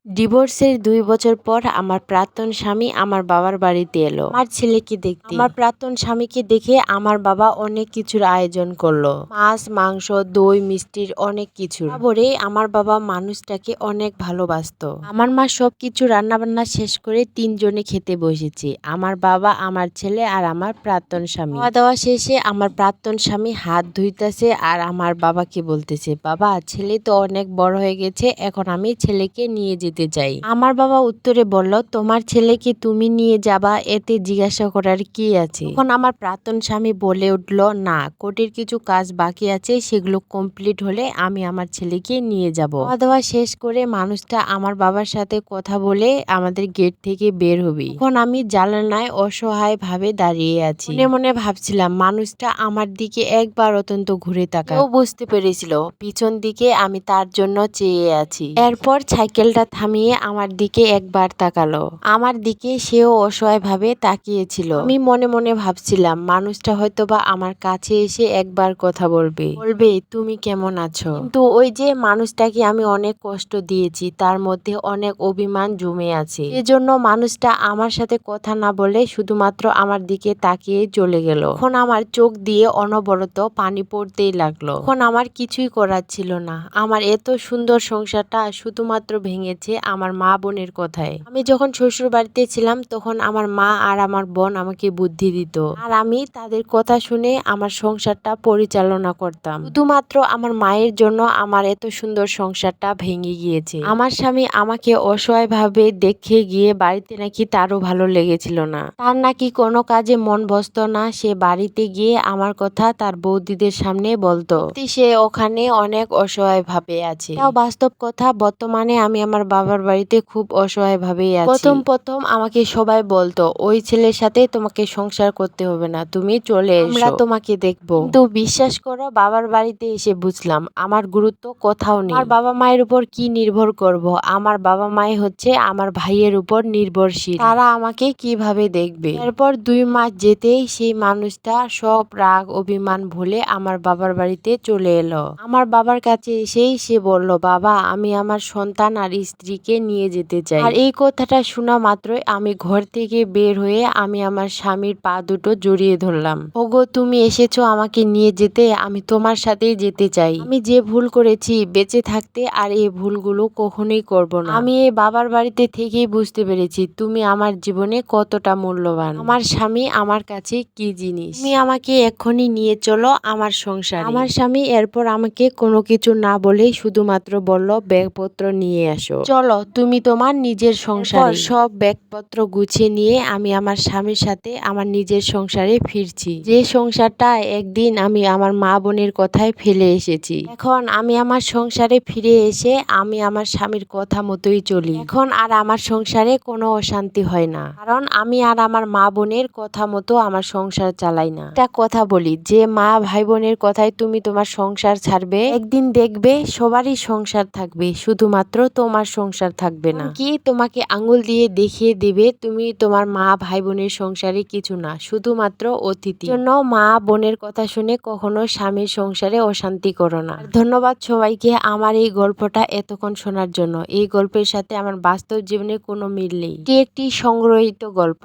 ডিভোর্সের ২ বছর পর আমার প্রাক্তন স্বামী আমার বাবার বাড়িতে এলো আমার ছেলেকে দেখতে। আমার প্রাক্তন স্বামীকে দেখে আমার বাবা অনেক কিছুর আয়োজন করলো, মাছ, মাংস, দই, মিষ্টির অনেক কিছু। তারপরে আমার বাবা মানুষটাকে অনেক ভালোবাসতো। আমার মা সবকিছু রান্নাবান্না শেষ করে ৩ জনে খেতে বসেছি, আমার বাবা, আমার ছেলে আর আমার প্রাক্তন স্বামী। খাওয়া দাওয়া শেষে আমার প্রাক্তন স্বামী হাত ধুইতেছে আর আমার বাবাকে বলতেছে, বাবা, ছেলে তো অনেক বড় হয়ে গেছে, এখন আমি ছেলেকে নিয়ে যেতে চাই। আমার বাবা উত্তরে বলল, তোমার ছেলেকে তুমি নিয়ে যাবা, এতে জিজ্ঞাসা করার কি আছে? তখন আমার প্রাক্তন স্বামী বলে উঠল, না, কোর্টের কিছু কাজ বাকি আছে, সেগুলো কমপ্লিট হলে আমি আমার ছেলেকে নিয়ে যাব। খাওয়া দাওয়া শেষ করে মানুষটা আমার বাবার সাথে কথা বলে আমাদের গেট থেকে বের হবে। এখন আমি জানালায় অসহায় ভাবে দাঁড়িয়ে আছি, মনে মনে ভাবছিলাম মানুষটা আমার দিকে একবার অত্যন্ত ঘুরে তাকায়। ও বুঝতে পেরেছিল পিছন দিকে আমি তার জন্য চেয়ে আছি। এরপর সাইকেলটা থামিয়ে আমার দিকে একবার তাকালো। আমার দিকে সেও অসহায় ভাবে তাকিয়েছিল। আমি মনে মনে ভাবছিলাম মানুষটা হয়তোবা আমার কাছে এসে একবার কথা বলবে, তুমি কেমন আছো। কিন্তু ওই যে মানুষটাকে আমি অনেক কষ্ট দিয়েছি, তার মধ্যে অনেক অভিমান জমে আছে। এজন্য মানুষটা আমার সাথে কথা না বলে শুধুমাত্র আমার দিকে তাকিয়ে চলে গেল। এখন আমার চোখ দিয়ে অনবরত পানি পড়তেই লাগলো। এখন আমার কিছুই করার ছিল না। আমার এত সুন্দর সংসারটা শুধুমাত্র ভেঙেছে আমার মা বোনের কথায়। আমি যখন শ্বশুর বাড়িতে ছিলাম তখন আমার মা আর আমার বোন আমাকে বুদ্ধি দিত, আর আমি তাদের কথা শুনে আমার সংসারটা পরিচালনা করতাম। শুধুমাত্র আমার মায়ের জন্য আমার এত সুন্দর সংসারটা ভেঙে গিয়েছে। আমার স্বামী আমাকে অসহায় ভাবে দেখে গিয়ে বাড়িতে নাকি তারও ভালো লেগেছিল না, তার নাকি কোনো কাজে মন বসতো না। সে বাড়িতে গিয়ে আমার কথা তার বৌদিদের সামনে বলতো, সে ওখানে অনেক অসহায় ভাবে আছে। তাও বাস্তব কথা, বর্তমানে আমি আমার বাবার বাড়িতে খুব অসহায় ভাবেই আছি। প্রথম আমাকে সবাই বলতো, ওই ছেলের সাথে তোমাকে সংসার করতে হবে না, তুমি চলে এসো, আমরা তোমাকে দেখবো। কিন্তু বিশ্বাস করো, বাবার বাড়িতে এসে বুঝলাম আমার গুরুত্ব কোথাও নেই। আমার বাবা মায়ের উপর কি নির্ভর করব? আমার বাবা মাই হচ্ছে আমার ভাইয়ের উপর নির্ভরশীল, তারা আমাকে কিভাবে দেখবে? এরপর 2 মাস যেতেই সেই মানুষটা সব রাগ অভিমান ভুলে আমার বাবার বাড়িতে চলে এলো। আমার বাবার কাছে এসেই সে বলল, বাবা, আমি আমার সন্তান আর স্ত্রীকে নিয়ে যেতে চাই। আর এই কথাটা শোনা মাত্রই আমি ঘর থেকে বের হয়ে আমি আমার স্বামীর পা দুটো জড়িয়ে ধরলাম। ওগো, তুমি এসেছো আমাকে নিয়ে যেতে, আমি তোমার সাথেই যেতে চাই। আমি যে ভুল করেছি বেঁচে থাকতে আর এই ভুলগুলো কখনোই করব না। আমি এই বাবার বাড়িতে থেকেই বুঝতে পেরেছি তুমি আমার জীবনে কতটা মূল্যবান। আমার স্বামী আমার কাছে কি জিনিস। তুমি আমাকে এক্ষুনি নিয়ে চলো আমার সংসারে। আমার স্বামী এরপর আমাকে কোনো কিছু না বলেই শুধুমাত্র বলল, ব্যাগপত্র নিয়ে আসো, চলো তুমি তোমার নিজের সংসারে। সব ব্যাগপত্র গুছিয়ে নিয়ে আমি আমার স্বামীর সাথে আমার নিজের সংসারে ফিরছি, যে সংসারটা একদিন আমি আমার মা বোনের কথায় ফেলে এসেছি। এখন আমি আমার সংসারে ফিরে এসে আমি আমার স্বামীর কথা মতোই চলি। এখন আর আমার সংসারে কোনো অশান্তি হয় না, কারণ আমি আর আমার মা বোনের কথা মতো আমার সংসার চালাই না। একটা কথা বলি, যে মা ভাই বোনের কথায় তুমি তোমার সংসার ছাড়বে, একদিন দেখবে সবারই সংসার থাকবে, শুধুমাত্র তোমার সংসার থাকবে না। কি তোমাকে আঙ্গুল দিয়ে দেখিয়ে দিবে তুমি তোমার মা ভাই বোনের সংসারে কিছু না, শুধুমাত্র অতিথি। জন্য মা বোনের কথা শুনে কখনো স্বামীর সংসারে অশান্তি করো না। ধন্যবাদ সবাইকে আমার এই গল্পটা এতক্ষণ শোনার জন্য। এই গল্পের সাথে আমার বাস্তব জীবনে কোনো মিল নেই, এটি একটি সংগ্রহীত গল্প।